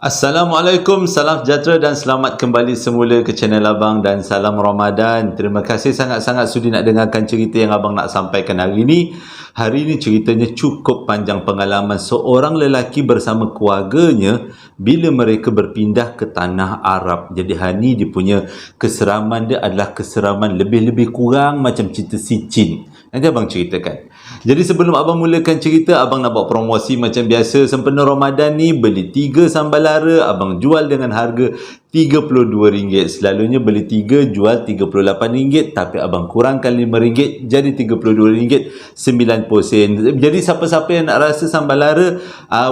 Assalamualaikum, salam sejahtera dan selamat kembali semula ke channel Abang dan salam Ramadan. Terima kasih sangat-sangat sudi nak dengarkan cerita yang Abang nak sampaikan hari ini. Hari ini ceritanya cukup panjang, pengalaman seorang lelaki bersama keluarganya bila mereka berpindah ke tanah Arab. Jadi hari ini dia punya keseraman dia adalah keseraman lebih-lebih kurang macam cerita si Chin. Nanti Abang ceritakan. Jadi sebelum Abang mulakan cerita, Abang nak buat promosi macam biasa. Sempena Ramadan ni, beli 3 sambal lara, Abang jual dengan harga RM32. Selalunya beli 3, jual RM38. Tapi Abang kurangkan RM5, jadi RM32, 90 sen. Jadi siapa-siapa yang nak rasa sambal lara,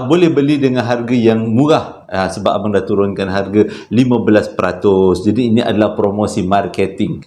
boleh beli dengan harga yang murah. Sebab Abang dah turunkan harga 15%. Jadi ini adalah promosi marketing.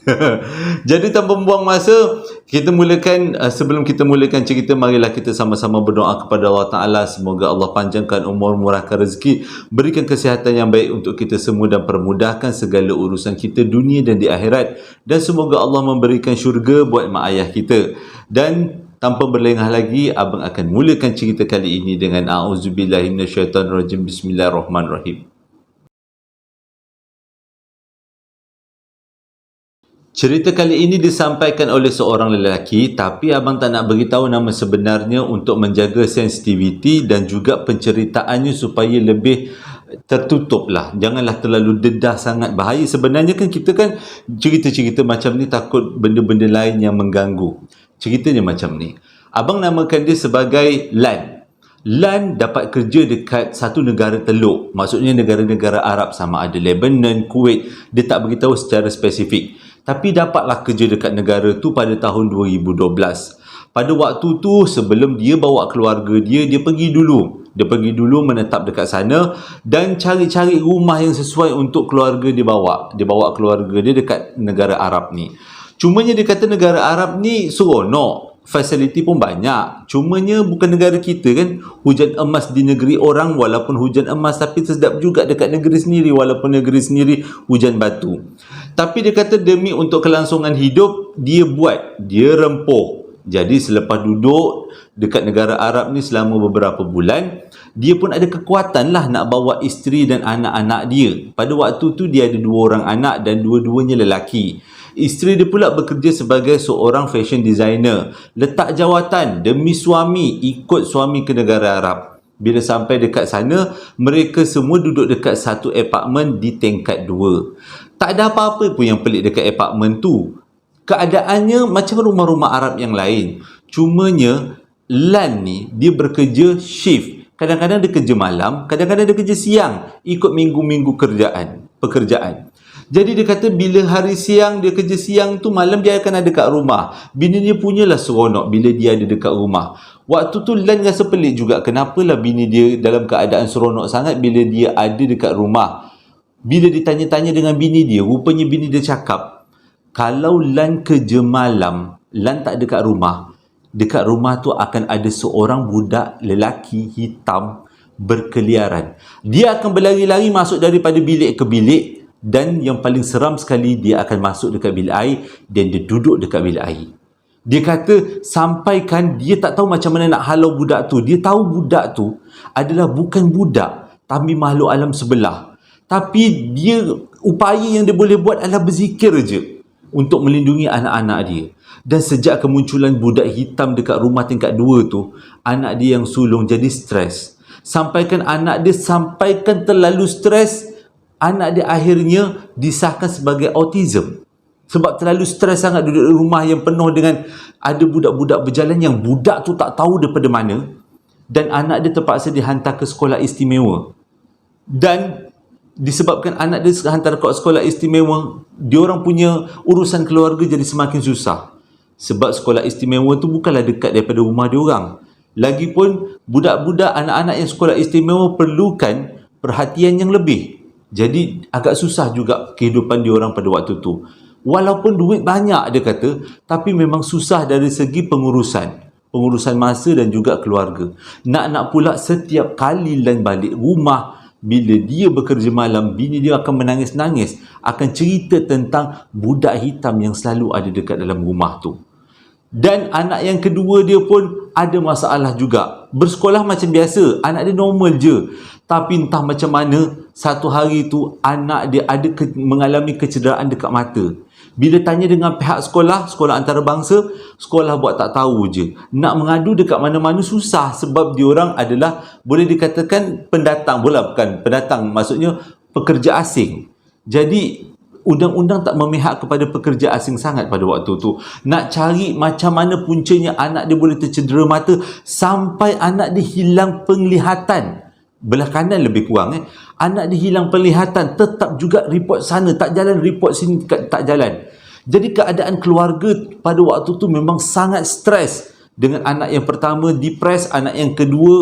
Jadi tanpa membuang masa, kita mulakan. Sebelum kita mulakan cerita, marilah kita sama-sama berdoa kepada Allah Ta'ala. Semoga Allah panjangkan umur, murahkan rezeki, berikan kesihatan yang baik untuk kita semua dan permudahkan segala urusan kita dunia dan di akhirat. Dan semoga Allah memberikan syurga buat mak ayah kita. Dan tanpa berlengah lagi, Abang akan mulakan cerita kali ini dengan A'udzubillahi minasyaitanirrajim. Bismillahirrahmanirrahim. Cerita kali ini disampaikan oleh seorang lelaki, tapi Abang tak nak beritahu nama sebenarnya untuk menjaga sensitiviti dan juga penceritaannya supaya lebih tertutup lah. Janganlah terlalu dedah sangat, bahaya. Sebenarnya kan kita kan cerita-cerita macam ni takut benda-benda lain yang mengganggu. Ceritanya macam ni. Abang namakan dia sebagai Lan. Lan dapat kerja dekat satu negara teluk. Maksudnya negara-negara Arab, sama ada Lebanon, Kuwait. Dia tak beritahu secara spesifik. Tapi dapatlah kerja dekat negara tu pada tahun 2012. Pada waktu tu, sebelum dia bawa keluarga dia pergi dulu. Dia pergi dulu menetap dekat sana dan cari-cari rumah yang sesuai untuk keluarga dia bawa. Dia bawa keluarga dia dekat negara Arab ni. Cumanya dia kata negara Arab ni seronok, fasiliti pun banyak. Cumanya bukan negara kita kan. Hujan emas di negeri orang walaupun hujan emas, tapi sedap juga dekat negeri sendiri walaupun negeri sendiri hujan batu. Tapi dia kata demi untuk kelangsungan hidup, dia rempuh. Jadi selepas duduk dekat negara Arab ni selama beberapa bulan, dia pun ada kekuatan lah nak bawa isteri dan anak-anak dia. Pada waktu tu dia ada 2 orang anak dan dua-duanya lelaki. Isteri dia pula bekerja sebagai seorang fashion designer. Letak jawatan demi suami, ikut suami ke negara Arab. Bila sampai dekat sana, mereka semua duduk dekat satu apartmen di tingkat 2. Tak ada apa-apa pun yang pelik dekat apartmen tu. Keadaannya macam rumah-rumah Arab yang lain. Cumanya Lan ni dia bekerja shift. Kadang-kadang dia kerja malam, kadang-kadang dia kerja siang, ikut minggu-minggu pekerjaan. Jadi dia kata bila hari siang dia kerja siang tu, malam dia akan ada kat rumah. Bini dia punyalah seronok bila dia ada dekat rumah. Waktu tu Lan rasa pelik juga, kenapalah bini dia dalam keadaan seronok sangat bila dia ada dekat rumah. Bila ditanya-tanya dengan bini dia, rupanya bini dia cakap, kalau Lan kerja malam, Lan tak ada kat rumah, dekat rumah tu akan ada seorang budak lelaki hitam berkeliaran. Dia akan berlari-lari masuk daripada bilik ke bilik. Dan yang paling seram sekali, dia akan masuk dekat bilik air dan dia duduk dekat bilik air. Dia kata sampaikan dia tak tahu macam mana nak halau budak tu. Dia tahu budak tu adalah bukan budak, tapi makhluk alam sebelah. Tapi dia, upaya yang dia boleh buat adalah berzikir je untuk melindungi anak-anak dia. Dan sejak kemunculan budak hitam dekat rumah tingkat 2 tu, anak dia yang sulung jadi stres. Sampaikan anak dia terlalu stres, anak dia akhirnya disahkan sebagai autism. Sebab terlalu stres sangat duduk di rumah yang penuh dengan ada budak-budak berjalan yang budak tu tak tahu daripada mana. Dan anak dia terpaksa dihantar ke sekolah istimewa. Dan disebabkan anak dia hantar ke sekolah istimewa, diorang punya urusan keluarga jadi semakin susah. Sebab sekolah istimewa tu bukanlah dekat daripada rumah diorang. Lagipun budak-budak, anak-anak yang sekolah istimewa perlukan perhatian yang lebih. Jadi agak susah juga kehidupan diorang pada waktu tu. Walaupun duit banyak dia kata, tapi memang susah dari segi pengurusan masa dan juga keluarga. Nak pula setiap kali Lan balik rumah, bila dia bekerja malam, bini dia akan menangis-nangis, akan cerita tentang budak hitam yang selalu ada dekat dalam rumah tu. Dan anak yang kedua dia pun ada masalah juga. Bersekolah macam biasa, anak dia normal je. Tapi entah macam mana, satu hari tu anak dia ada mengalami kecederaan dekat mata. Bila tanya dengan pihak sekolah antarabangsa, sekolah buat tak tahu je. Nak mengadu dekat mana-mana susah sebab diorang adalah, boleh dikatakan pendatang, bukan pendatang, maksudnya pekerja asing. Jadi undang-undang tak memihak kepada pekerja asing sangat pada waktu tu. Nak cari macam mana puncanya anak dia boleh tercedera mata sampai anak dia hilang penglihatan. Belah kanan lebih kurang anak dia hilang penglihatan, tetap juga report sana tak jalan, report sini tak jalan. Jadi keadaan keluarga pada waktu tu memang sangat stres. Dengan anak yang pertama depres, anak yang kedua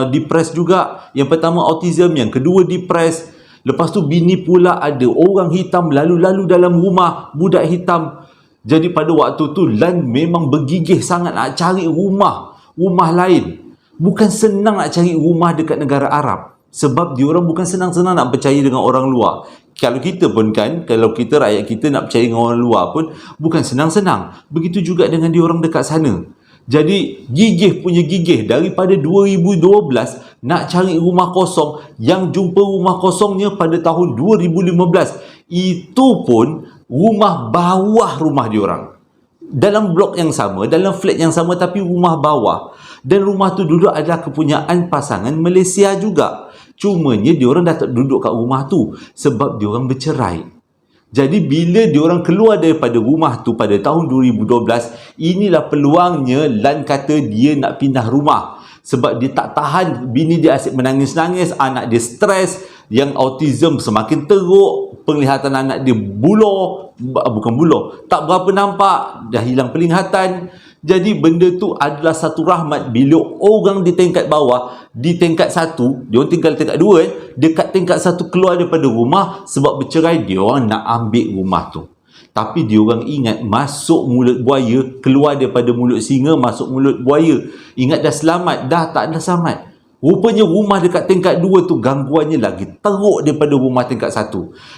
depres juga. Yang pertama autism, yang kedua depres. Lepas tu bini pula ada orang hitam lalu-lalu dalam rumah, budak hitam. Jadi pada waktu tu Lan memang bergigih sangat nak cari rumah lain. Bukan senang nak cari rumah dekat negara Arab. Sebab diorang bukan senang-senang nak percaya dengan orang luar. Kalau kita pun kan, kalau kita rakyat kita nak percaya dengan orang luar pun bukan senang-senang. Begitu juga dengan diorang dekat sana. Jadi gigih punya gigih. Daripada 2012 nak cari rumah kosong, yang jumpa rumah kosongnya pada tahun 2015. Itu pun rumah bawah rumah diorang. Dalam blok yang sama, dalam flat yang sama, tapi rumah bawah. Dan rumah tu dulu adalah kepunyaan pasangan Malaysia juga. Cumanya diorang dah tak duduk kat rumah tu sebab diorang bercerai. Jadi bila diorang keluar daripada rumah tu pada tahun 2012, inilah peluangnya Lan kata dia nak pindah rumah. Sebab dia tak tahan, bini dia asyik menangis-nangis, anak dia stres, yang autism semakin teruk, penglihatan anak dia bukan bulo, tak berapa nampak, dah hilang penglihatan. Jadi benda tu adalah satu rahmat bila orang di tingkat bawah, di tingkat satu, dia orang tinggal tingkat dua, dekat tingkat satu keluar daripada rumah sebab bercerai, dia orang nak ambil rumah tu. Tapi dia orang ingat masuk mulut buaya, keluar daripada mulut singa, masuk mulut buaya. Ingat dah selamat, dah tak ada selamat. Rupanya rumah dekat tingkat 2 tu gangguannya lagi teruk daripada rumah tingkat 1.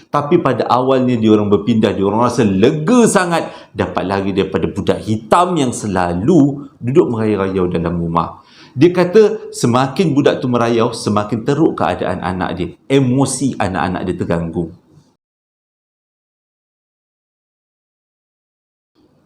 Tapi pada awalnya diorang berpindah, diorang rasa lega sangat dapat lari daripada budak hitam yang selalu duduk merayau-rayau dalam rumah. Dia kata semakin budak tu merayau, semakin teruk keadaan anak dia. Emosi anak-anak dia terganggu.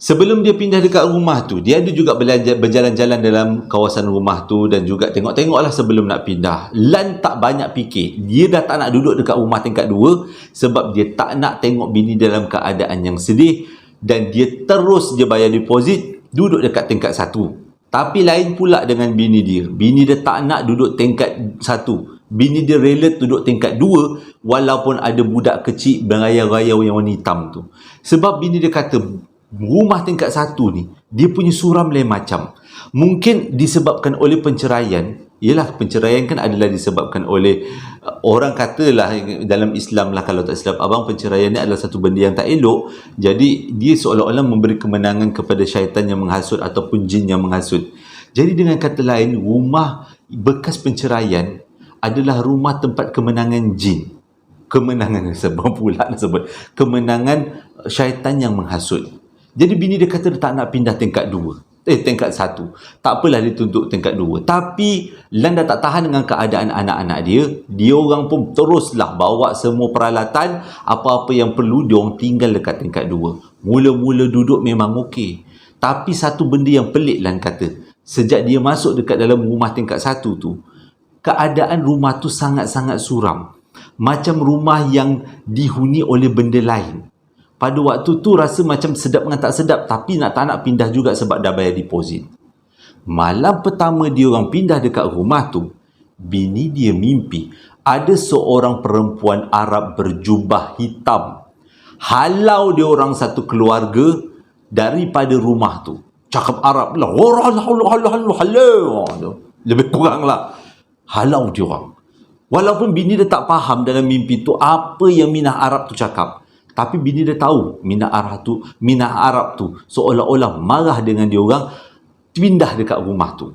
Sebelum dia pindah dekat rumah tu, dia ada juga berjalan-jalan dalam kawasan rumah tu dan juga tengok-tengoklah sebelum nak pindah. Lan tak banyak fikir. Dia dah tak nak duduk dekat rumah tingkat 2 sebab dia tak nak tengok bini dalam keadaan yang sedih, dan dia terus je bayar deposit duduk dekat tingkat 1. Tapi lain pula dengan bini dia. Bini dia tak nak duduk tingkat 1. Bini dia rela duduk tingkat 2 walaupun ada budak kecil berayau-rayau yang warna hitam tu. Sebab bini dia kata rumah tingkat 1 ni, dia punya suram lain macam. Mungkin disebabkan oleh penceraian. Yelah, penceraian kan adalah disebabkan oleh orang katalah dalam Islam lah, kalau tak silap abang, penceraian ni adalah satu benda yang tak elok. Jadi dia seolah-olah memberi kemenangan kepada syaitan yang menghasut ataupun jin yang menghasut. Jadi dengan kata lain, rumah bekas penceraian adalah rumah tempat kemenangan jin. Kemenangan sebab pula sebut kemenangan syaitan yang menghasut. Jadi bini dia kata dia tak nak pindah tingkat 2. Tingkat 1. Tak apalah dia tuntut tingkat 2. Tapi Lan dah tak tahan dengan keadaan anak-anak dia. Dia orang pun teruslah bawa semua peralatan, apa-apa yang perlu, dia orang tinggal dekat tingkat 2. Mula-mula duduk memang okey. Tapi satu benda yang pelik Lan kata, sejak dia masuk dekat dalam rumah tingkat 1 tu, keadaan rumah tu sangat-sangat suram. Macam rumah yang dihuni oleh benda lain. Pada waktu tu rasa macam sedap dengan tak sedap, tapi tak nak pindah juga sebab dah bayar deposit. Malam pertama dia orang pindah dekat rumah tu, bini dia mimpi ada seorang perempuan Arab berjubah hitam halau dia orang satu keluarga daripada rumah tu. Cakap Arab lah, lebih kurang lah, halau dia orang. Walaupun bini dia tak faham dalam mimpi tu apa yang Minah Arab tu cakap. Tapi bini dia tahu Minah Arab tu seolah-olah marah dengan dia orang pindah dekat rumah tu.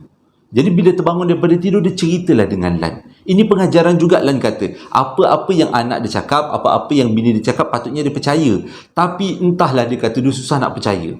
Jadi bila terbangun daripada tidur, dia ceritalah dengan Lan. Ini pengajaran juga Lan kata. Apa-apa yang anak dia cakap, apa-apa yang bini dia cakap, patutnya dia percaya. Tapi entahlah, dia kata dia susah nak percaya.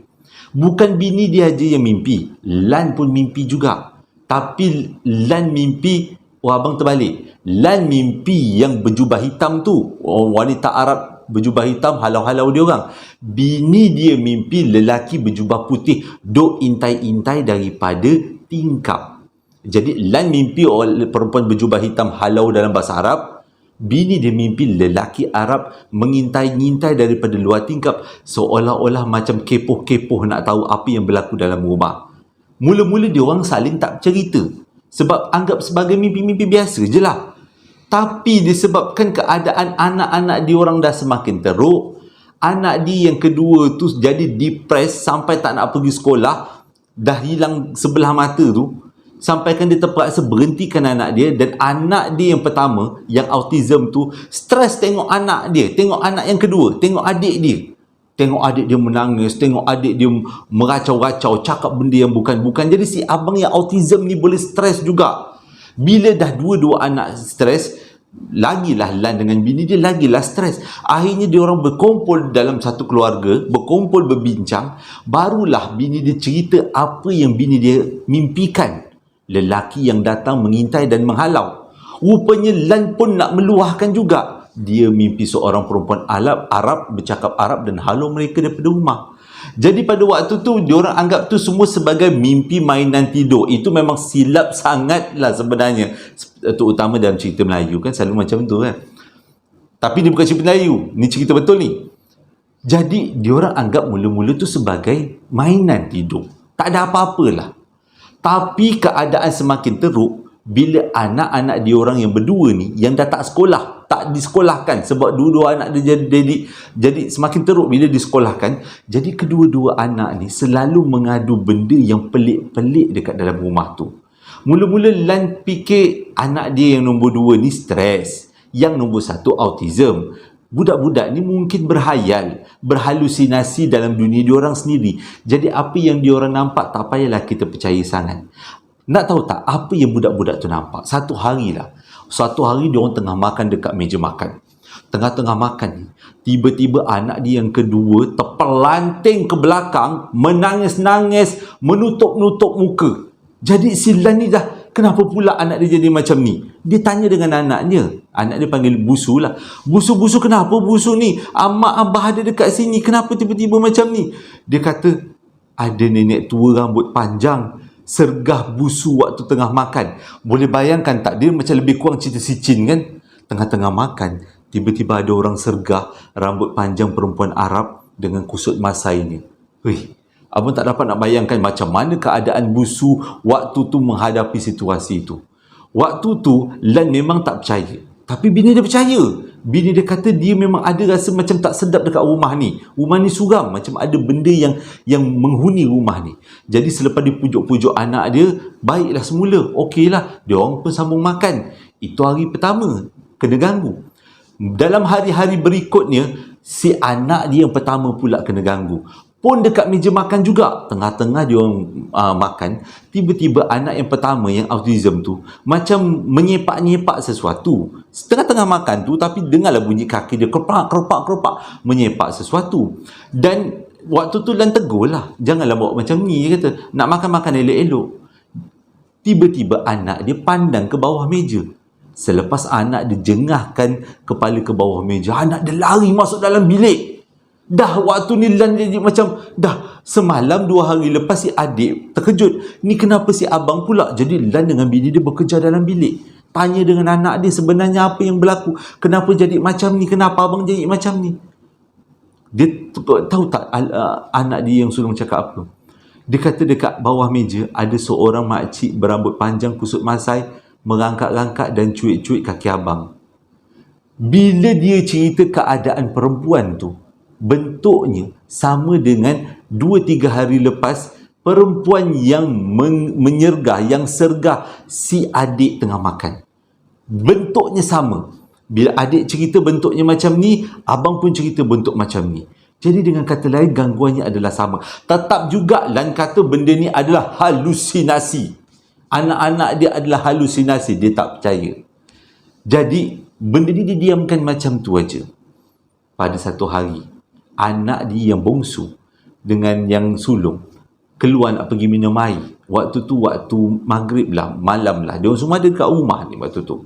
Bukan bini dia aja yang mimpi, Lan pun mimpi juga. Tapi Lan mimpi Oh, abang terbalik. Lan mimpi yang berjubah hitam tu, wanita Arab berjubah hitam, halau-halau dia orang. Bini dia mimpi lelaki berjubah putih duk intai-intai daripada tingkap. Jadi lan mimpi oleh perempuan berjubah hitam halau dalam bahasa Arab, bini dia mimpi lelaki Arab mengintai-ngintai daripada luar tingkap, seolah-olah macam kepoh-kepoh nak tahu apa yang berlaku dalam rumah. Mula-mula dia orang saling tak cerita sebab anggap sebagai mimpi-mimpi biasa je lah. Tapi disebabkan keadaan anak-anak dia orang dah semakin teruk, anak dia yang kedua tu jadi depres sampai tak nak pergi sekolah, dah hilang sebelah mata tu, sampaikan dia terpaksa berhentikan anak dia. Dan anak dia yang pertama, yang autism tu, stres tengok anak dia, tengok anak yang kedua, tengok adik dia. Tengok adik dia menangis, tengok adik dia meracau-racau, cakap benda yang bukan-bukan. Jadi si abang yang autism ni boleh stres juga. Bila dah dua-dua anak stres, lagilah Lan dengan bini dia lagilah stres. Akhirnya dia orang berkumpul dalam satu keluarga, berkumpul berbincang. Barulah bini dia cerita apa yang bini dia mimpikan. Lelaki yang datang mengintai dan menghalau. Rupanya Lan pun nak meluahkan juga. Dia mimpi seorang perempuan Arab bercakap Arab dan halau mereka daripada rumah. Jadi pada waktu tu diorang anggap tu semua sebagai mimpi mainan tidur. Itu memang silap sangat lah sebenarnya, terutama dalam cerita Melayu kan selalu macam tu kan. Tapi ni bukan cerita Melayu, ni cerita betul ni. Jadi diorang anggap mula-mula tu sebagai mainan tidur, tak ada apa-apalah. Tapi keadaan semakin teruk bila anak-anak diorang yang berdua ni yang dah tak sekolah, tak disekolahkan sebab dua-dua anak dia jadi semakin teruk bila disekolahkan. Jadi kedua-dua anak ni selalu mengadu benda yang pelik-pelik dekat dalam rumah tu. Mula-mula Lan fikir anak dia yang nombor 2 ni stres, yang nombor 1 autism. Budak-budak ni mungkin berhayal, berhalusinasi dalam dunia diorang sendiri. Jadi apa yang diorang nampak tak payahlah kita percaya sangat. Nak tahu tak apa yang budak-budak tu nampak? Satu hari diorang tengah makan dekat meja makan. Tengah-tengah makan ni, tiba-tiba anak dia yang kedua terpelanting ke belakang, menangis-nangis, menutup-nutup muka. Jadi si Lan ni dah, kenapa pula anak dia jadi macam ni? Dia tanya dengan anaknya. Anak dia panggil Busu lah. Busu, kenapa Busu ni? Amak abah ada dekat sini, kenapa tiba-tiba macam ni? Dia kata, ada nenek tua rambut panjang sergah Busu waktu tengah makan. Boleh bayangkan tak? Dia macam lebih kurang cerita si Chin kan? Tengah-tengah makan, tiba-tiba ada orang sergah rambut panjang perempuan Arab dengan kusut masai ni. Wih, abang tak dapat nak bayangkan macam mana keadaan Busu waktu tu menghadapi situasi itu. Waktu tu Lan memang tak percaya, tapi bini dia percaya. Bini dia kata dia memang ada rasa macam tak sedap dekat rumah ni. Rumah ni suram, macam ada benda yang menghuni rumah ni. Jadi selepas dia pujuk-pujuk anak dia, baiklah semula, okeylah, dia orang pun sambung makan. Itu hari pertama, kena ganggu. Dalam hari-hari berikutnya, si anak dia yang pertama pula kena ganggu. Pun dekat meja makan juga, tengah-tengah dia orang makan, tiba-tiba anak yang pertama yang autism tu macam menyepak-nyepak sesuatu. Tengah-tengah makan tu, tapi dengarlah bunyi kaki dia keropak, menyepak sesuatu. Dan waktu tu Lan tegur lah, janganlah buat macam ni. Dia kata, nak makan-makan elok-elok. Tiba-tiba anak dia pandang ke bawah meja. Selepas anak dia jengahkan kepala ke bawah meja, anak dia lari masuk dalam bilik. Dah waktu ni Lan jadi macam, dah semalam 2 hari lepas si adik terkejut, ni kenapa si abang pula? Jadi Lan dengan bini dia bekerja dalam bilik, tanya dengan anak dia sebenarnya apa yang berlaku, kenapa jadi macam ni, kenapa abang jadi macam ni. Dia tahu tak anak dia yang sulung cakap apa? Dia kata dekat bawah meja ada seorang makcik berambut panjang kusut masai merangkak-rangkak dan cuik-cuik kaki abang. Bila dia cerita keadaan perempuan tu, bentuknya sama dengan 2-3 hari lepas perempuan yang menyergah, yang sergah si adik tengah makan. Bentuknya sama. Bila adik cerita bentuknya macam ni, abang pun cerita bentuk macam ni. Jadi dengan kata lain, gangguannya adalah sama. Tetap juga Lan kata benda ni adalah halusinasi. Anak-anak dia adalah halusinasi, dia tak percaya. Jadi benda ni didiamkan macam tu aja. Pada satu hari, anak dia yang bongsu dengan yang sulung keluar nak pergi minum air. Waktu tu waktu maghrib lah, malam lah. Dia semua ada dekat rumah ni waktu tu.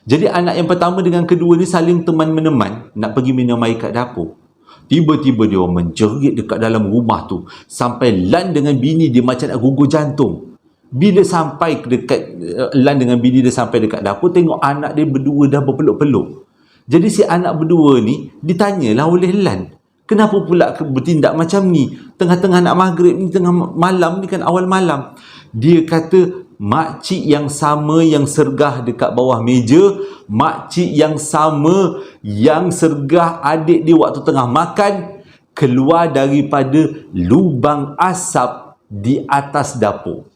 Jadi anak yang pertama dengan kedua ni saling teman-meneman nak pergi minum air kat dapur. Tiba-tiba dia menjerit dekat dalam rumah tu. Sampai Lan dengan bini dia macam nak gugur jantung. Bila sampai dekat Lan dengan bini dia sampai dekat dapur, tengok anak dia berdua dah berpeluk-peluk. Jadi si anak berdua ni ditanyalah oleh Lan, kenapa pula bertindak macam ni? Tengah-tengah nak maghrib ni, tengah malam ni kan, awal malam. Dia kata, makcik yang sama yang sergah dekat bawah meja, makcik yang sama yang sergah adik dia waktu tengah makan, keluar daripada lubang asap di atas dapur.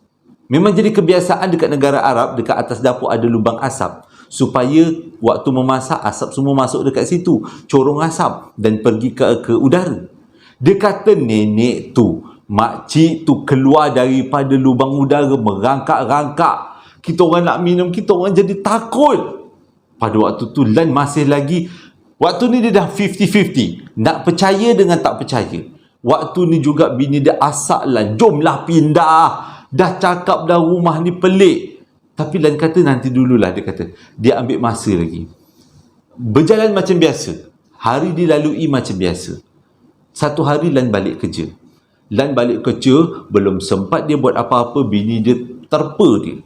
Memang jadi kebiasaan dekat negara Arab, dekat atas dapur ada lubang asap, supaya waktu memasak asap semua masuk dekat situ, corong asap dan pergi ke udara. Dia kata nenek tu, makcik tu keluar daripada lubang udara merangkak-rangkak. Kita orang nak minum, kita orang jadi takut. Pada waktu tu Lan masih lagi, waktu ni dia dah 50-50, nak percaya dengan tak percaya. Waktu ni juga bini dia asak Lan, jomlah pindah, dah cakap dah rumah ni pelik. Tapi Lan kata nanti dululah, dia kata. Dia ambil masa lagi. Berjalan macam biasa. Hari dilalui macam biasa. Satu hari Lan balik kerja. Lan balik kerja, belum sempat dia buat apa-apa, bini dia terpa dia.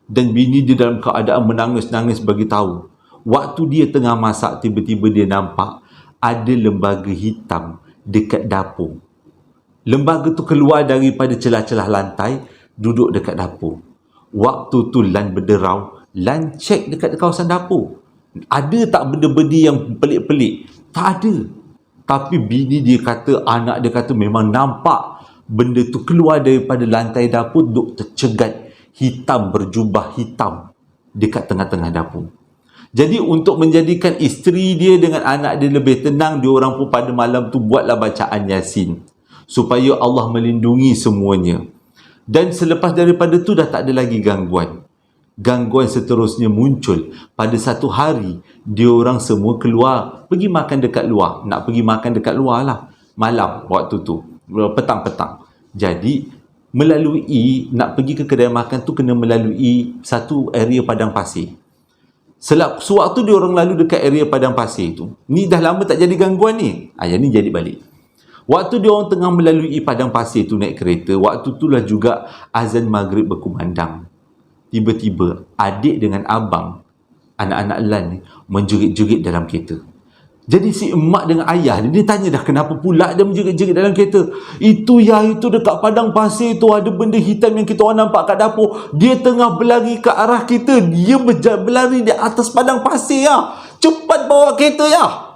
Dan bini dia dalam keadaan menangis-nangis bagi tahu. Waktu dia tengah masak, tiba-tiba dia nampak ada lembaga hitam dekat dapur. Lembaga tu keluar daripada celah-celah lantai, duduk dekat dapur. Waktu tu Lan berderau, Lan cek dekat kawasan dapur. Ada tak benda-benda yang pelik-pelik? Tak ada. Tapi bini dia kata, anak dia kata memang nampak benda tu keluar daripada lantai dapur, duduk tercegat hitam, berjubah hitam dekat tengah-tengah dapur. Jadi untuk menjadikan isteri dia dengan anak dia lebih tenang, dia orang pun pada malam tu buatlah bacaan Yasin supaya Allah melindungi semuanya. Dan selepas daripada tu dah tak ada lagi gangguan. Gangguan seterusnya muncul. Pada satu hari, dia orang semua keluar, pergi makan dekat luar. Nak pergi makan dekat luar lah. Malam waktu tu. Petang-petang. Jadi, nak pergi ke kedai makan tu kena melalui satu area padang pasir. Sewaktu dia orang lalu dekat area padang pasir tu, ni dah lama tak jadi gangguan ni. Yang ni jadi balik. Waktu dia orang tengah melalui padang pasir tu naik kereta, waktu itulah juga azan maghrib berkumandang. Tiba-tiba adik dengan abang, anak-anak Lan ni, menjerit-jerit dalam kereta. Jadi si emak dengan ayah dia tanya dah kenapa pula dia menjerit-jerit dalam kereta. Itu dekat padang pasir tu ada benda hitam yang kita orang nampak kat dapur. Dia tengah berlari ke arah kita. Dia berlari di atas padang pasir ya. Cepat bawa kereta ya.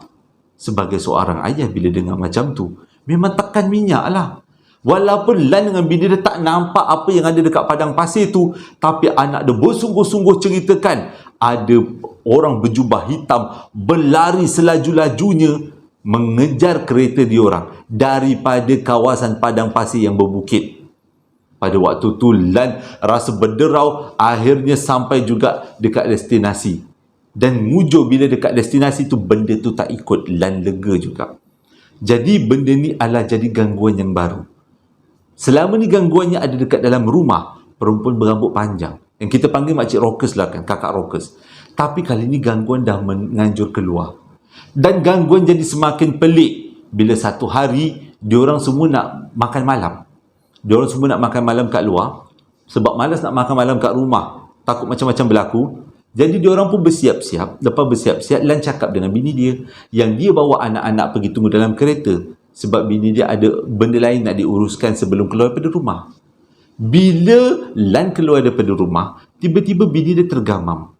Sebagai seorang ayah bila dengar macam tu, memang tekan minyak lah. Walaupun Lan dengan bini dia tak nampak apa yang ada dekat padang pasir tu, tapi anak dia bersungguh-sungguh ceritakan ada orang berjubah hitam berlari selaju-lajunya mengejar kereta diorang daripada kawasan padang pasir yang berbukit. Pada waktu tu Lan rasa berderau, akhirnya sampai juga dekat destinasi. Dan mujur bila dekat destinasi tu benda tu tak ikut, Lan lega juga. Jadi benda ni adalah jadi gangguan yang baru. Selama ni gangguannya ada dekat dalam rumah, perempuan berambut panjang. Yang kita panggil makcik rockers lah kan, kakak rockers. Tapi kali ni gangguan dah menganjur keluar. Dan gangguan jadi semakin pelik bila satu hari diorang semua nak makan malam. Diorang semua nak makan malam kat luar sebab malas nak makan malam kat rumah, takut macam-macam berlaku. Jadi diorang pun bersiap-siap. Lepas bersiap-siap, Lan cakap dengan bini dia yang dia bawa anak-anak pergi tunggu dalam kereta sebab bini dia ada benda lain nak diuruskan sebelum keluar daripada rumah. Bila Lan keluar daripada rumah, tiba-tiba bini dia tergamam.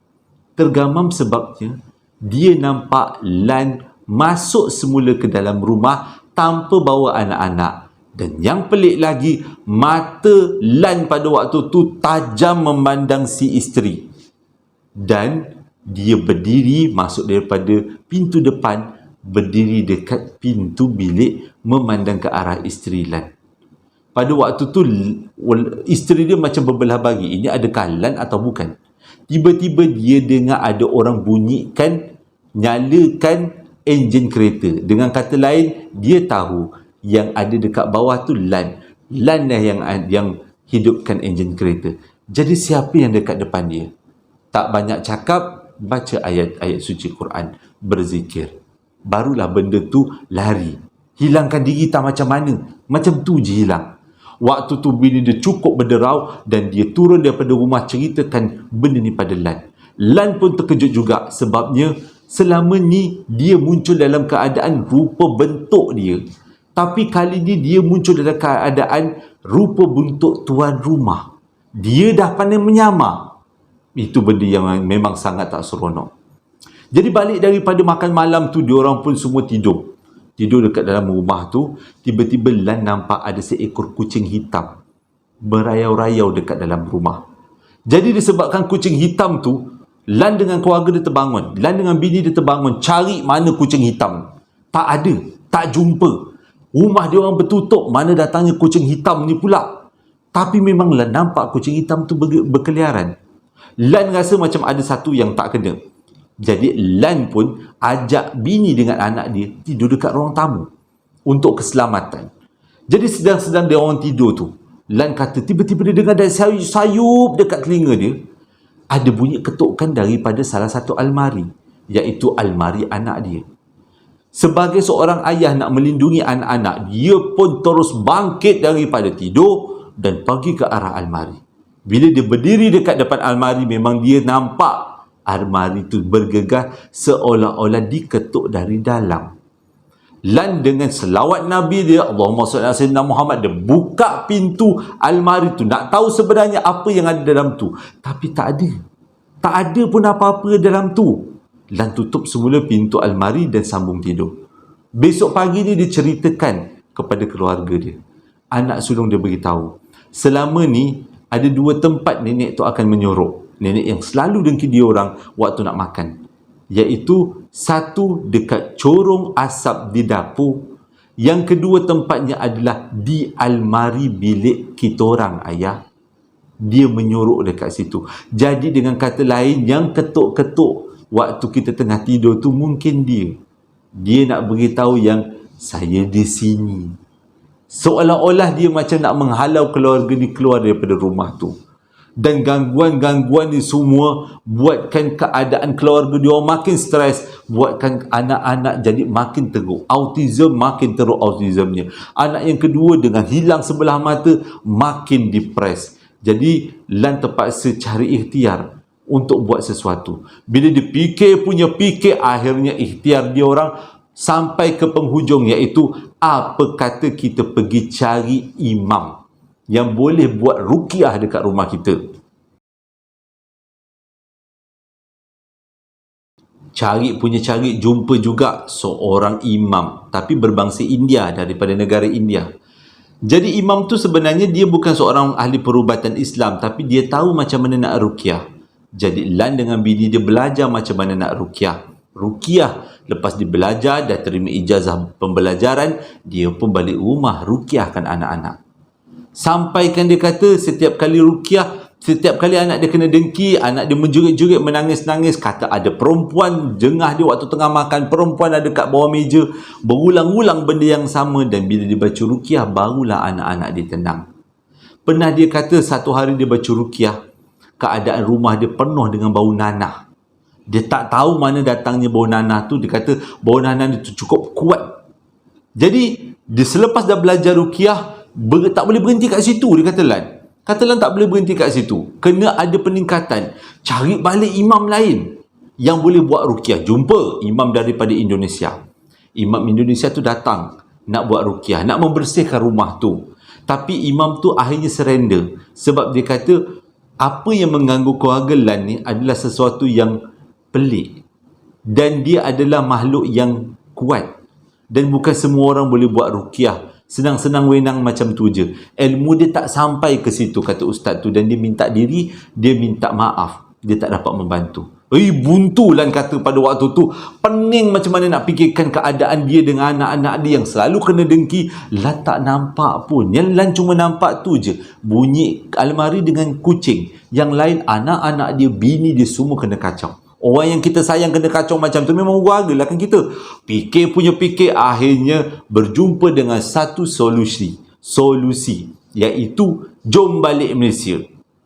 Tergamam sebabnya dia nampak Lan masuk semula ke dalam rumah tanpa bawa anak-anak. Dan yang pelik lagi, mata Lan pada waktu tu tajam memandang si isteri. Dan dia berdiri masuk daripada pintu depan, berdiri dekat pintu bilik memandang ke arah isteri Lan. Pada waktu tu isteri dia macam berbelah bagi, ini adakah Lan atau bukan. Tiba-tiba dia dengar ada orang bunyikan, nyalakan enjin kereta. Dengan kata lain, dia tahu yang ada dekat bawah tu Lan. Lan dah yang hidupkan enjin kereta. Jadi siapa yang dekat depan dia? Tak banyak cakap, baca ayat-ayat suci Quran, berzikir. Barulah benda tu lari. Hilangkan diri tak macam mana? Macam tu je hilang. Waktu tu bini dia cukup berderau dan dia turun daripada rumah ceritakan benda ni pada Lan. Lan pun terkejut juga sebabnya selama ni dia muncul dalam keadaan rupa bentuk dia. Tapi kali ni dia muncul dalam keadaan rupa bentuk tuan rumah. Dia dah pandai menyamar. Itu benda yang memang sangat tak seronok. Jadi balik daripada makan malam tu, diorang pun semua tidur. Tidur dekat dalam rumah tu, tiba-tiba Lan nampak ada seekor kucing hitam berayau-rayau dekat dalam rumah. Jadi disebabkan kucing hitam tu, Lan dengan keluarga dia terbangun. Lan dengan bini dia terbangun cari mana kucing hitam. Tak ada, tak jumpa. Rumah dia orang bertutup, mana datangnya kucing hitam ni pula. Tapi memang Lan nampak kucing hitam tu berkeliaran. Lan rasa macam ada satu yang tak kena. Jadi Lan pun ajak bini dengan anak dia tidur dekat ruang tamu untuk keselamatan. Jadi sedang-sedang dia orang tidur tu, Lan kata tiba-tiba dia dengar ada sayup dekat telinga dia. Ada bunyi ketukan daripada salah satu almari, iaitu almari anak dia. Sebagai seorang ayah nak melindungi anak-anak, dia pun terus bangkit daripada tidur dan pergi ke arah almari. Bila dia berdiri dekat depan almari, memang dia nampak almari itu bergegar seolah-olah diketuk dari dalam. Lan dengan selawat Nabi dia, Allahumma salli ala sayyidina Muhammad, dia buka pintu almari tu nak tahu sebenarnya apa yang ada dalam tu. Tapi tak ada. Tak ada pun apa-apa dalam tu. Lan tutup semula pintu almari dan sambung tidur. Besok pagi ni dia ceritakan kepada keluarga dia. Anak sulung dia beritahu, selama ni ada dua tempat nenek tu akan menyorok. Nenek yang selalu dengki dia orang waktu nak makan. Iaitu satu dekat corong asap di dapur. Yang kedua tempatnya adalah di almari bilik kita orang, ayah. Dia menyorok dekat situ. Jadi dengan kata lain, yang ketuk-ketuk waktu kita tengah tidur tu mungkin dia. Dia nak beritahu yang saya di sini. Seolah-olah dia macam nak menghalau keluarga ni keluar daripada rumah tu. Dan gangguan-gangguan ni semua buatkan keadaan keluarga dia makin stres, buatkan anak-anak jadi makin teruk. Autism makin teruk autismnya. Anak yang kedua dengan hilang sebelah mata makin depres. Jadi Lan terpaksa cari ikhtiar untuk buat sesuatu. Bila dia fikir punya fikir, akhirnya ikhtiar dia orang sampai ke penghujung, iaitu apa kata kita pergi cari imam yang boleh buat ruqyah dekat rumah kita. Cari, jumpa juga seorang imam, tapi berbangsa India, daripada negara India. Jadi imam tu sebenarnya dia bukan seorang ahli perubatan Islam, tapi dia tahu macam mana nak ruqyah. Jadi Lan dengan bini dia belajar macam mana nak ruqyah. Lepas dia belajar, dah terima ijazah pembelajaran, dia pun balik rumah ruqyahkan anak-anak. Sampaikan dia kata setiap kali ruqyah, setiap kali anak dia kena dengki, anak dia menjerit-jerit, menangis-nangis, kata ada perempuan jengah dia waktu tengah makan, perempuan ada kat bawah meja, berulang-ulang benda yang sama. Dan bila dia baca ruqyah, barulah anak-anak dia tenang. Pernah dia kata satu hari dia baca ruqyah, keadaan rumah dia penuh dengan bau nanah. Dia tak tahu mana datangnya bau nanah tu. Dia kata bau nanah itu cukup kuat. Jadi dia selepas dah belajar ruqyah, tak boleh berhenti kat situ. Dia kata Lan tak boleh berhenti kat situ, kena ada peningkatan. Cari balik imam lain yang boleh buat ruqyah. Jumpa imam daripada Indonesia. Imam Indonesia tu datang nak buat ruqyah, nak membersihkan rumah tu. Tapi imam tu akhirnya surrender, sebab dia kata apa yang mengganggu keluarga Lan ni adalah sesuatu yang pelik, dan dia adalah makhluk yang kuat, dan bukan semua orang boleh buat ruqyah senang-senang wenang macam tu je. Ilmu dia tak sampai ke situ, kata ustaz tu, dan dia minta diri, dia minta maaf, dia tak dapat membantu. Buntu Lan kata pada waktu tu, pening macam mana nak fikirkan keadaan dia dengan anak-anak dia yang selalu kena dengki. Lan tak nampak pun, yang Lan cuma nampak tu je, bunyi almari dengan kucing. Yang lain anak-anak dia, bini dia semua kena kacau. Orang yang kita sayang kena kacau macam tu, memang warga lah kan kita. Fikir punya fikir, akhirnya berjumpa dengan satu solusi. iaitu jom balik Malaysia.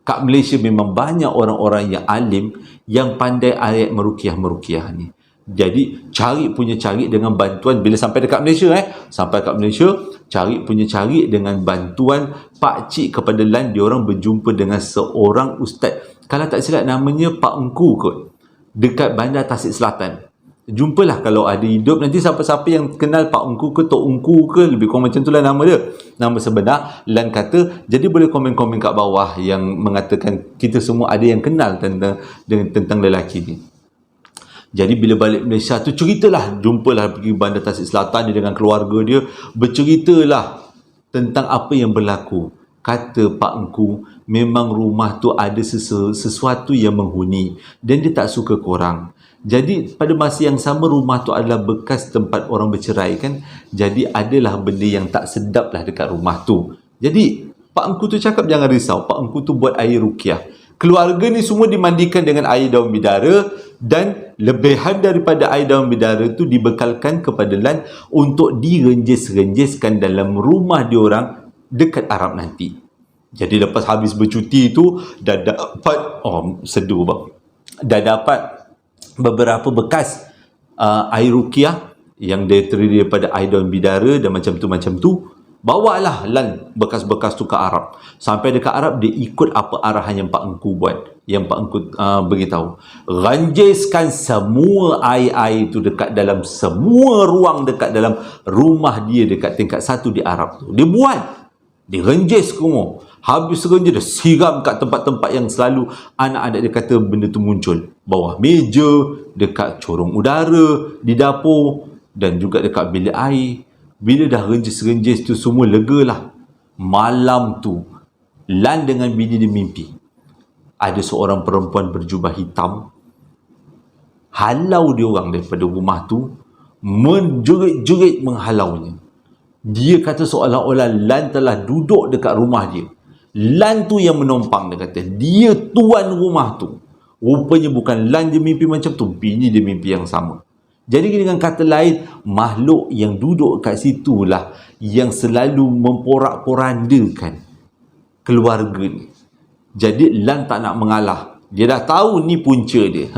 Kat Malaysia memang banyak orang-orang yang alim yang pandai ayat meruqyah ni. Jadi cari dengan bantuan bila sampai dekat Malaysia sampai kat Malaysia cari dengan bantuan pak cik kepada LAN, diorang berjumpa dengan seorang ustaz. Kalau tak silap namanya Pak Engku kot, dekat Bandar Tasik Selatan. Jumpalah kalau ada hidup nanti, siapa-siapa yang kenal Pak Engku ke Tok Engku ke, lebih kurang macam itulah nama dia, nama sebenar LAN kata. Jadi boleh komen-komen kat bawah yang mengatakan kita semua ada yang kenal tentang lelaki ni. Jadi bila balik Malaysia tu ceritalah, jumpalah pergi Bandar Tasik Selatan dia dengan keluarga dia, berceritalah tentang apa yang berlaku. Kata Pak Engku, memang rumah tu ada sesuatu yang menghuni dan dia tak suka korang. Jadi pada masa yang sama rumah tu adalah bekas tempat orang bercerai kan. Jadi adalah benda yang tak sedap lah dekat rumah tu. Jadi Pak Engku tu cakap jangan risau. Pak Engku tu buat air ruqyah. Keluarga ni semua dimandikan dengan air daun bidara, dan lebihan daripada air daun bidara tu dibekalkan kepada LAN untuk direnjis-renjiskan dalam rumah diorang dekat Arab nanti. Jadi lepas habis bercuti tu dah dapat sedu bang. Dah dapat beberapa bekas air ruqyah yang dia terdiri daripada air daun bidara dan macam tu. Bawalah LAN bekas-bekas tu ke Arab. Sampai dekat Arab dia ikut apa arahan yang Pak Engku buat, yang Pak Engku beritahu. Ranjiskan semua air-air tu dekat dalam semua ruang dekat dalam rumah dia dekat tingkat 1 di Arab tu. Dia buat, dia renjis semua. Habis renjis dia siram kat tempat-tempat yang selalu anak-anak dia kata benda tu muncul. Bawah meja, dekat corong udara, di dapur dan juga dekat bilik air. Bila dah renjis-renjis tu semua legalah. Malam tu LAN dengan bini dia mimpi ada seorang perempuan berjubah hitam halau dia orang daripada rumah tu, menjerit-jerit menghalaunya. Dia kata seolah-olah LAN telah duduk dekat rumah dia. LAN tu yang menumpang, dia kata. Dia tuan rumah tu. Rupanya bukan LAN je mimpi macam tu, bini dia mimpi yang sama. Jadi dengan kata lain, makhluk yang duduk kat situlah yang selalu memporak-porandakan keluarga ni. Jadi LAN tak nak mengalah. Dia dah tahu ni punca dia.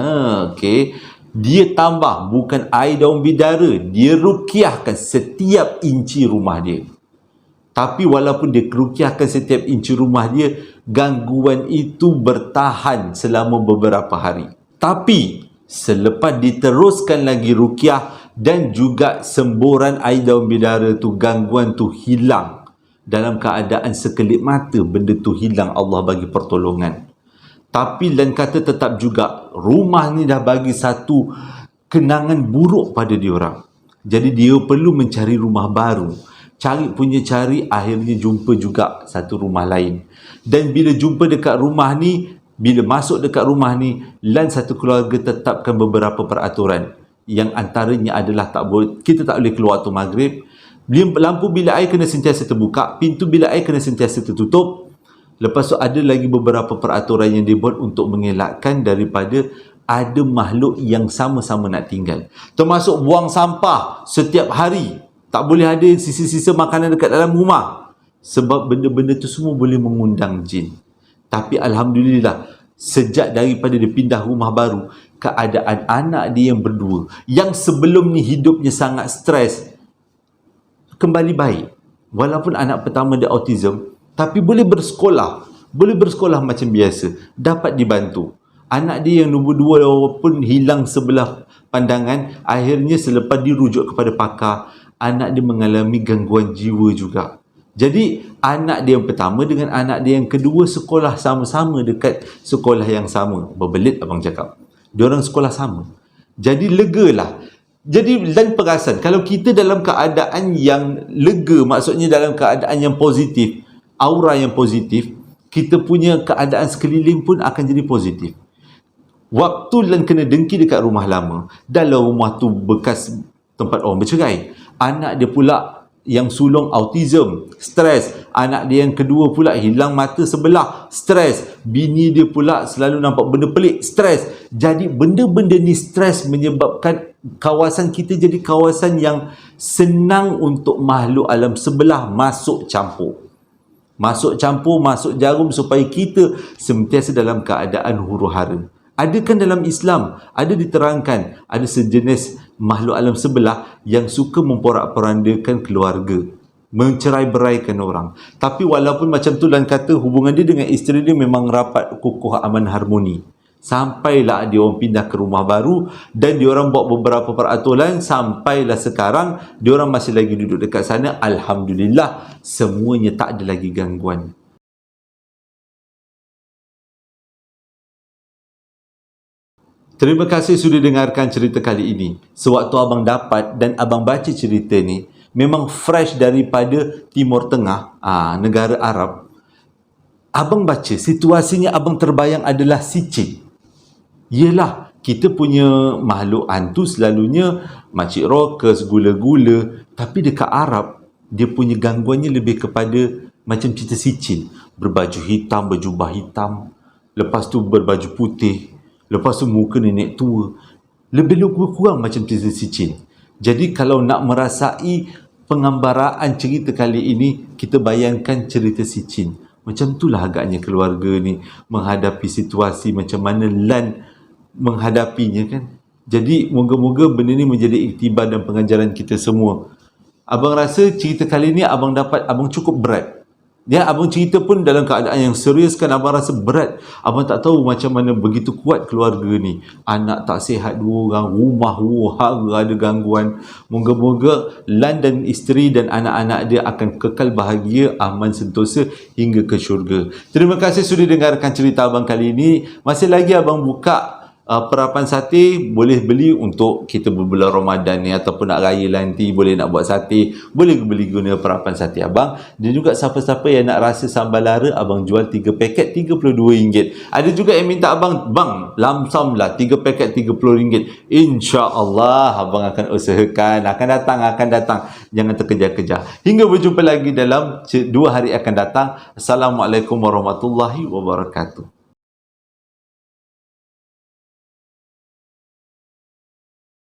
Okay. Dia tambah bukan air daun bidara, dia ruqyahkan setiap inci rumah dia. Tapi walaupun dia ruqyahkan setiap inci rumah dia, gangguan itu bertahan selama beberapa hari. Tapi selepas diteruskan lagi ruqyah dan juga semburan air daun bidara tu, gangguan tu hilang. Dalam keadaan sekelip mata benda tu hilang, Allah bagi pertolongan. Tapi LAN kata tetap juga rumah ni dah bagi satu kenangan buruk pada diorang. Jadi dia perlu mencari rumah baru. Cari, akhirnya jumpa juga satu rumah lain. Dan bila jumpa dekat rumah ni, bila masuk dekat rumah ni, LAN satu keluarga tetapkan beberapa peraturan. Yang antaranya adalah kita tak boleh keluar waktu maghrib. Lampu bilik air kena sentiasa terbuka, pintu bilik air kena sentiasa tertutup. Lepas tu ada lagi beberapa peraturan yang dibuat untuk mengelakkan daripada ada makhluk yang sama-sama nak tinggal. Termasuk buang sampah setiap hari. Tak boleh ada sisa-sisa makanan dekat dalam rumah. Sebab benda-benda tu semua boleh mengundang jin. Tapi Alhamdulillah, sejak daripada dia pindah rumah baru, keadaan anak dia yang berdua, yang sebelum ni hidupnya sangat stres, kembali baik. Walaupun anak pertama dia autism, tapi boleh bersekolah macam biasa, dapat dibantu. Anak dia yang nombor 2 pun hilang sebelah pandangan. Akhirnya selepas dirujuk kepada pakar, anak dia mengalami gangguan jiwa juga. Jadi anak dia yang pertama dengan anak dia yang kedua sekolah sama-sama dekat sekolah yang sama. Berbelit abang cakap, diorang sekolah sama. Jadi legalah. Jadi LAN perasan, kalau kita dalam keadaan yang lega, maksudnya dalam keadaan yang positif, aura yang positif, kita punya keadaan sekeliling pun akan jadi positif. Waktu LAN kena dengki dekat rumah lama, dalam rumah tu bekas tempat orang bercerai. Anak dia pula yang sulung autism, stres. Anak dia yang kedua pula hilang mata sebelah, stres. Bini dia pula selalu nampak benda pelik, stres. Jadi benda-benda ni stres menyebabkan kawasan kita jadi kawasan yang senang untuk makhluk alam sebelah masuk campur. masuk campur, masuk jarum supaya kita sentiasa dalam keadaan huru-hara. Adakah dalam Islam, ada diterangkan, ada sejenis makhluk alam sebelah yang suka memporak-porandakan keluarga, mencerai-beraikan orang. Tapi walaupun macam tu dan kata hubungan dia dengan isteri dia memang rapat, kukuh, aman, harmoni. Sampailah dia orang pindah ke rumah baru dan dia orang buat beberapa peraturan, sampailah sekarang dia orang masih lagi duduk dekat sana. Alhamdulillah, semuanya tak ada lagi gangguan. Terima kasih sudah dengarkan cerita kali ini. Sewaktu abang dapat dan abang baca cerita ni, memang fresh daripada Timur Tengah, negara Arab. Abang baca, situasinya abang terbayang adalah Sicin. Yelah, kita punya makhluk hantu selalunya makcik rockers, gula-gula. Tapi dekat Arab, dia punya gangguannya lebih kepada macam cerita Sicin. Berbaju hitam, berjubah hitam. Lepas tu berbaju putih. Lepas tu muka nenek tua. Lebih kurang macam cerita Sicin. Jadi kalau nak merasai penggambaraan cerita kali ini, kita bayangkan cerita Sicin. Macam itulah agaknya keluarga ni menghadapi situasi macam mana Lan menghadapinya kan. Jadi moga-moga benda ni menjadi iktibar dan pengajaran kita semua. Abang rasa cerita kali ni abang cukup berat. Ya, abang cerita pun dalam keadaan yang serius kan, abang rasa berat. Abang tak tahu macam mana begitu kuat keluarga ni. Anak tak sihat 2 orang, rumah huru-hara ada gangguan. Moga-moga Lan dan isteri dan anak-anak dia akan kekal bahagia, aman, sentosa hingga ke syurga. Terima kasih sudah dengarkan cerita abang kali ini. Masih lagi abang buka perapan sate, boleh beli untuk kita berbulan Ramadan ni ataupun nak raya nanti, boleh nak buat sate, boleh beli guna perapan sate abang. Dan juga siapa-siapa yang nak rasa sambal lara, abang jual 3 paket RM32. Ada juga yang minta abang, bang lamsam lah 3 paket RM30. InsyaAllah abang akan usahakan, akan datang. Jangan terkejar-kejar. Hingga berjumpa lagi dalam 2 hari akan datang. Assalamualaikum warahmatullahi wabarakatuh.